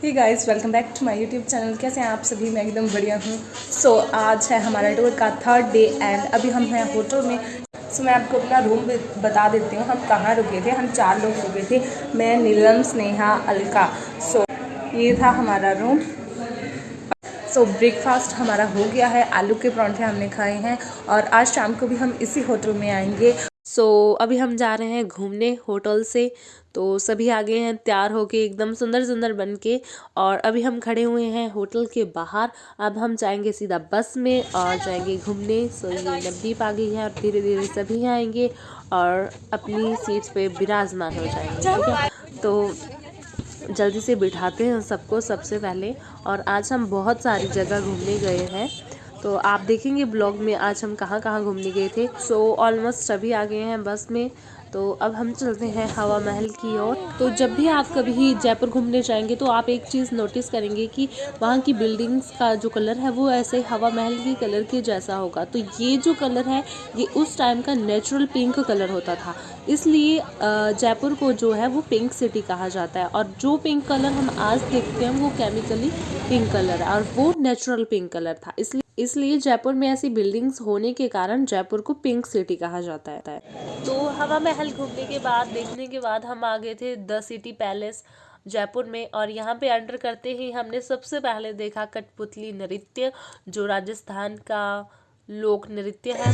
Hey guys, welcome back to my YouTube channel. कैसे हैं आप सभी? मैं एकदम बढ़िया हूँ। आज है हमारा टूर का थर्ड डे एंड अभी हम हैं होटल में। मैं आपको अपना रूम बता देती हूँ, हम कहाँ रुके थे। हम 4 लोग रुके थे, मैं, नीलम, स्नेहा, अलका। ये था हमारा रूम। ब्रेकफास्ट हमारा हो गया है, आलू के परांठे हमने खाए हैं और आज शाम को भी हम इसी होटल में आएंगे। अभी हम जा रहे हैं घूमने होटल से। तो सभी आ गए हैं तैयार होके एकदम सुंदर सुंदर बन के, और अभी हम खड़े हुए हैं होटल के बाहर। अब हम जाएंगे सीधा बस में और जाएंगे घूमने। ये नवदीप आ गई है और धीरे धीरे सभी आएंगे और अपनी सीट्स पे विराजमान हो जाएंगे। ठीक है, तो जल्दी से बिठाते हैं सबको सबसे पहले। और आज हम बहुत सारी जगह घूमने गए हैं, तो आप देखेंगे ब्लॉग में आज हम कहाँ कहाँ घूमने गए थे। ऑलमोस्ट सभी आ गए हैं बस में। तो अब हम चलते हैं हवा महल की ओर। तो जब भी आप कभी जयपुर घूमने जाएंगे तो आप एक चीज़ नोटिस करेंगे कि वहाँ की बिल्डिंग्स का जो कलर है वो ऐसे हवा महल के कलर के जैसा होगा। तो ये जो कलर है ये उस टाइम का नेचुरल पिंक कलर होता था, इसलिए जयपुर को जो है वो पिंक सिटी कहा जाता है। और जो पिंक कलर हम आज देखते हैं वो केमिकली पिंक कलर है और वो नेचुरल पिंक कलर था। इसलिए जयपुर में ऐसी बिल्डिंग्स होने के कारण जयपुर को पिंक सिटी कहा जाता है। तो हवा महल घूमने के बाद, देखने के बाद हम आ गए थे द सिटी पैलेस जयपुर में। और यहाँ पे एंटर करते ही हमने सबसे पहले देखा कठपुतली नृत्य, जो राजस्थान का लोक नृत्य है।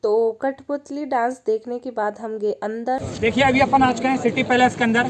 तो कठपुतली डांस देखने के बाद हम गए अंदर। देखिए, अभी अपन आज गए हैं सिटी पैलेस के अंदर।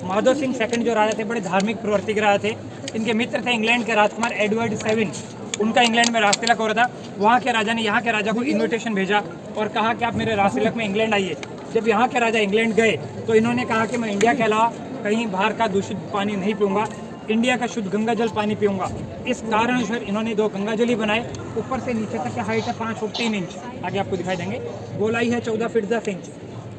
महादो सिंह सेकंड जो राजा थे, बड़े धार्मिक प्रवृत्ति के राजा थे। इनके मित्र थे इंग्लैंड के राजकुमार एडवर्ड 7। उनका इंग्लैंड में राज तिलक हो रहा था। वहाँ के राजा ने यहाँ के राजा को इन्विटेशन भेजा और कहा कि आप मेरे राज तिलक में इंग्लैंड आइए। जब यहाँ के राजा इंग्लैंड गए तो इन्होंने कहा कि मैं इंडिया के अलावा कहीं बाहर का दूषित पानी नहीं पीऊँगा, इंडिया का शुद्ध गंगा जल पानी पीऊँगा। इस कारणवश इन्होंने 2 गंगा जल ही बनाए। ऊपर से नीचे तक की हाइट है 5 फुट 3 इंच, आगे आपको दिखाई देंगे। गोलाई है 14 फीट 10 इंच।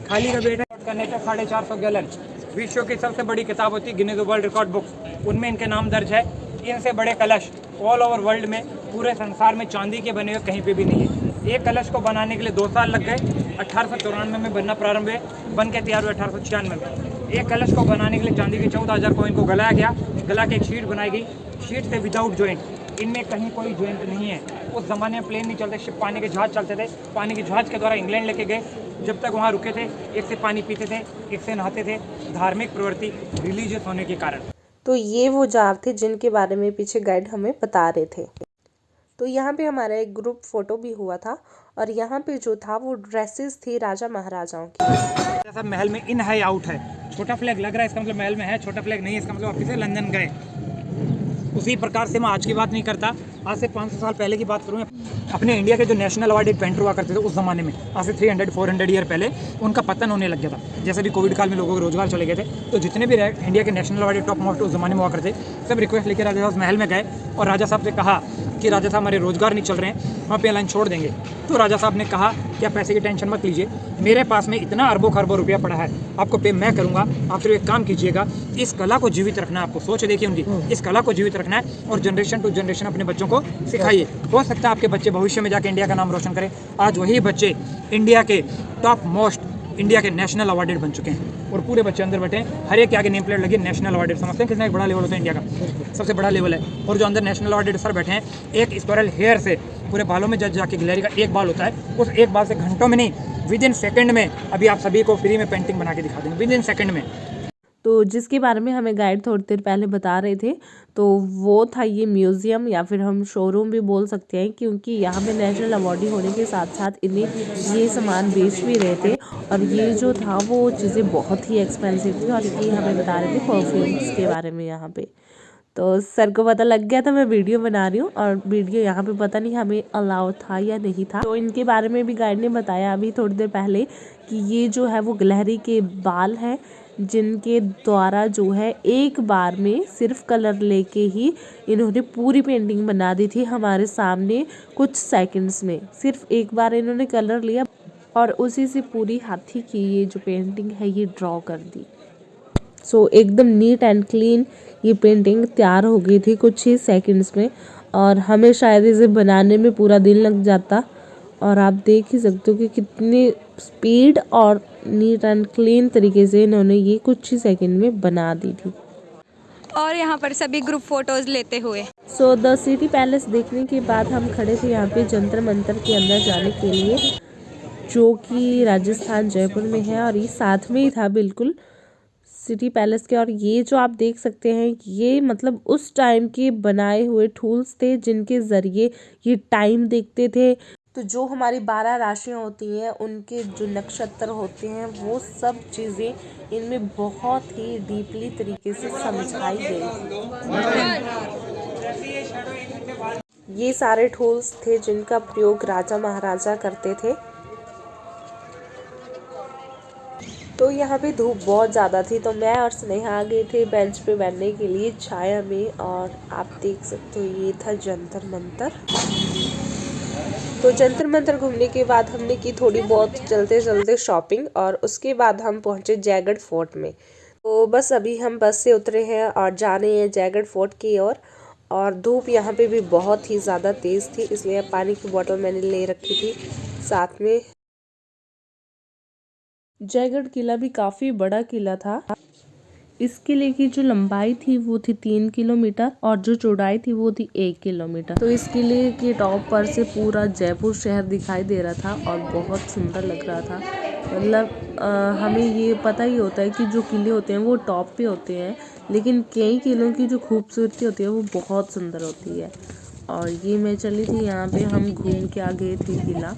खाली का वेट है करने का 450 गैलन। विश्व की सबसे बड़ी किताब होती है गिनीज वर्ल्ड रिकॉर्ड बुक्स, उनमें इनके नाम दर्ज है। इनसे बड़े कलश ऑल ओवर वर्ल्ड में, पूरे संसार में चांदी के बने हुए कहीं पे भी नहीं है। एक कलश को बनाने के लिए 2 साल लग गए। 1894 में बनना प्रारंभ हुए, बन के तैयार हुए 1896 में। एक कलश को बनाने के लिए चांदी के 14,000 कॉइन को गलाया गया। गला के एक शीट बनाई गई, शीट से विदाउट जॉइंट, इनमें कहीं कोई जॉइंट नहीं है। उस जमाने में प्लेन नहीं चलते, शिप पानी के जहाज चलते थे। पानी के जहाज के द्वारा इंग्लैंड लेके गए। जब तक वहाँ रुके थे, एक से पानी पीते थे, एक से नहाते थे, धार्मिक प्रवृत्ति, रिलीजियस होने के कारण। तो ये वो जार थे जिनके बारे में पीछे गाइड हमें बता रहे थे। तो यहाँ पे हमारा एक ग्रुप फोटो भी हुआ था और यहाँ पे जो था वो ड्रेसेस थी राजा महाराजाओं की। सब महल में इन है आउट है। छोटा फ्लैग लग रहा है, इसका मतलब महल में है। छोटा फ्लैग नहीं है, इसका मतलब वापिस से लंदन गए। उसी प्रकार से मैं आज की बात नहीं करता, आज से 500 साल पहले की बात करूँ। अपने इंडिया के जो नेशनल अवार्ड पेंटर हुआ करते थे उस ज़माने में, आज से 300-400 ईयर पहले उनका पतन होने लग गया था। जैसे भी कोविड काल में लोगों के रोजगार चले गए थे, तो जितने भी इंडिया के नेशनल अवार्ड टॉप मोस्ट उस ज़माने में हुआ करते, सब रिक्वेस्ट लेकर राजा साहब महल में गए और राजा साहब से कहा कि राजा साहब हमारे रोजगार नहीं चल रहे हैं, हम आप एयरलाइन छोड़ देंगे। तो राजा साहब ने कहा कि आप पैसे की टेंशन मत लीजिए, मेरे पास में इतना अरबों खरबों रुपया पड़ा है, आपको पे मैं करूँगा। आप सिर्फ एक काम कीजिएगा, इस कला को जीवित रखना है। आपको सोच देखिए उनकी, इस कला को जीवित रखना है और जनरेशन टू जनरेशन अपने बच्चों को सिखाइए। हो सकता है आपके बच्चे भविष्य में जाके इंडिया का नाम रोशन करें। आज वही बच्चे इंडिया के टॉप मोस्ट, इंडिया के नेशनल अवार्डेड बन चुके हैं और पूरे बच्चे अंदर बैठे हैं। हर एक के आगे नेम प्लेट लगी नेशनल अवार्डेड। समझते हैं कितना एक बड़ा लेवल होता है, इंडिया का सबसे बड़ा लेवल है। और जो अंदर नेशनल अवार्डेड सर बैठे हैं, एक स्क्वायरल हेयर से पूरे बालों में जज जाके गिलहरी का एक बाल होता है, उस एक बाल से घंटों में नहीं, विद इन सेकंड में अभी आप सभी को फ्री में पेंटिंग बना के दिखा देंगे, विद इन सेकंड में। तो जिसके बारे में हमें गाइड थोड़ी देर पहले बता रहे थे, तो वो था ये म्यूज़ियम या फिर हम शोरूम भी बोल सकते हैं, क्योंकि यहाँ पे नेशनल अवार्डी होने के साथ साथ इन्हें ये सामान बेच भी रहे थे। और ये जो था वो चीज़ें बहुत ही एक्सपेंसिव थी, और ये हमें बता रहे थे परफ्यूम्स के बारे में यहाँ पे। तो सर को पता लग गया था मैं वीडियो बना रही हूँ, और वीडियो यहाँ पे पता नहीं हमें अलाउ था या नहीं था। तो इनके बारे में भी गाइड ने बताया अभी थोड़ी देर पहले कि ये जो है वो गिलहरी के बाल हैं, जिनके द्वारा जो है एक बार में सिर्फ कलर लेके ही इन्होंने पूरी पेंटिंग बना दी थी हमारे सामने कुछ सेकंड्स में। सिर्फ एक बार इन्होंने कलर लिया और उसी से पूरी हाथी की ये जो पेंटिंग है ये ड्रॉ कर दी। सो एकदम नीट एंड क्लीन ये पेंटिंग तैयार हो गई थी कुछ ही सेकंड्स में, और हमें शायद इसे बनाने में पूरा दिन लग जाता। और आप देख ही सकते हो कि कितनी स्पीड और नीट एंड क्लीन तरीके से इन्होंने ये कुछ ही सेकंड में बना दी थी। और यहाँ पर सभी ग्रुप फोटोज लेते हुए। सो द सिटी पैलेस देखने के बाद हम खड़े थे यहाँ पे जंतर मंतर के अंदर जाने के लिए, जो कि राजस्थान जयपुर में है, और ये साथ में ही था बिल्कुल सिटी पैलेस के। और ये जो आप देख सकते हैं ये मतलब उस टाइम के बनाए हुए टूल्स थे जिनके ज़रिए ये टाइम देखते थे। तो जो हमारी 12 राशियाँ होती हैं उनके जो नक्षत्र होते हैं वो सब चीज़ें इनमें बहुत ही डीपली तरीके से समझाई गई। ये सारे टूल्स थे जिनका प्रयोग राजा महाराजा करते थे। तो यहाँ पे धूप बहुत ज़्यादा थी, तो मैं और स्नेहा आ गए थे बेंच पे बैठने के लिए छाया में। और आप देख सकते हो ये था जंतर मंतर। तो जंतर मंतर घूमने के बाद हमने की थोड़ी बहुत चलते चलते शॉपिंग, और उसके बाद हम पहुँचे जयगढ़ फोर्ट में। तो बस अभी हम बस से उतरे हैं और जा रहे हैं जयगढ़ फोर्ट की ओर। और धूप यहाँ पे भी बहुत ही ज़्यादा तेज़ थी, इसलिए पानी की बोतल मैंने ले रखी थी साथ में। जयगढ़ किला भी काफ़ी बड़ा किला था। इस किले की जो लंबाई थी वो थी 3 किलोमीटर और जो चौड़ाई थी वो थी 1 किलोमीटर। तो इस किले के टॉप पर से पूरा जयपुर शहर दिखाई दे रहा था और बहुत सुंदर लग रहा था। मतलब हमें ये पता ही होता है कि जो किले होते हैं वो टॉप पे होते हैं, लेकिन कई किलों की जो खूबसूरती होती है वो बहुत सुंदर होती है। और ये मैं चली थी यहाँ पे, हम घूम के आ गए थे किला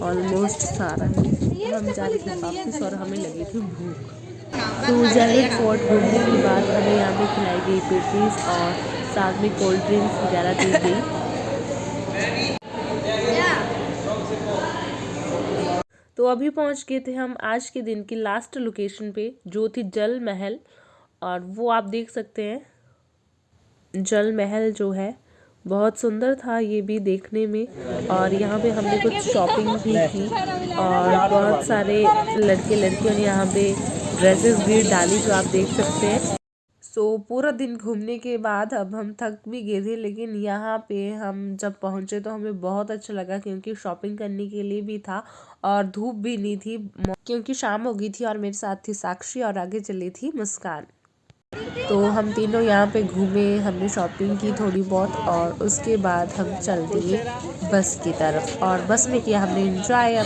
ऑलमोस्ट सारा ही। हम जा रहे थे वापस और हमें लगी थी भूख। तो जयगढ़ फोर्ट घूमने के बाद हमें यहाँ पे खिलाई गई पेस्ट्रीज और साथ में कोल्ड ड्रिंक्स वगैरह दी गई। तो अभी पहुँच गए थे हम आज के दिन की लास्ट लोकेशन पे, जो थी जल महल। और वो आप देख सकते हैं जल महल जो है बहुत सुंदर था ये भी देखने में। और यहाँ पे हमने कुछ शॉपिंग भी की और बहुत सारे लड़के लड़कियों ने यहाँ पे ड्रेसेस भी डाली जो आप देख सकते हैं। सो पूरा दिन घूमने के बाद अब हम थक भी गए थे, लेकिन यहाँ पे हम जब पहुँचे तो हमें बहुत अच्छा लगा, क्योंकि शॉपिंग करने के लिए भी था और धूप भी नहीं थी क्योंकि शाम हो गई थी। और मेरे साथ थी साक्षी और आगे चली थी मुस्कान। तो हम तीनों यहाँ पे घूमे, हमने शॉपिंग की थोड़ी बहुत और उसके बाद हम चल दिए बस की तरफ। और बस में किया हमने एंजॉय।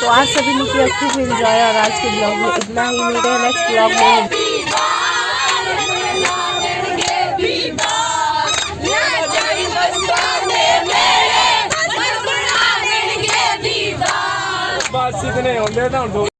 तो आज सभी ने किया खूब एंजॉय और आज के ब्लॉग में इतना ही। मिलते हैं नेक्स्ट ब्लॉग में। बस इतने होंगे ना।